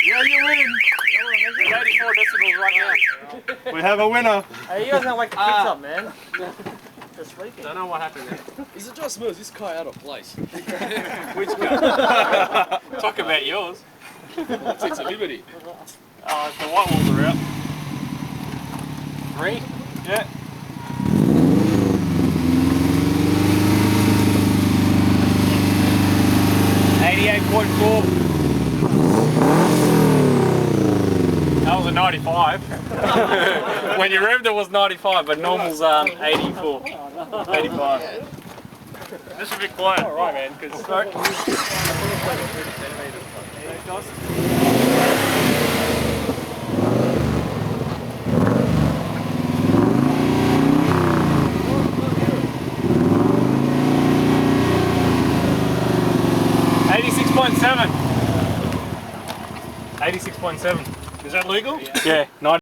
Yeah, you win. 84 decibels right now. We have a winner. Hey, you guys gonna wake the kids up, man. They're sleeping. Don't know what happened there. Is it just me or is this car out of place? Which car? Talk about yours. It's a Liberty. Oh, the white walls are out. 3? Yeah. That was a 95. When you revved it was 95, but normal's 84. 85. This should be quiet. Alright, man, because... $86.7. Is that legal? Yeah, 90.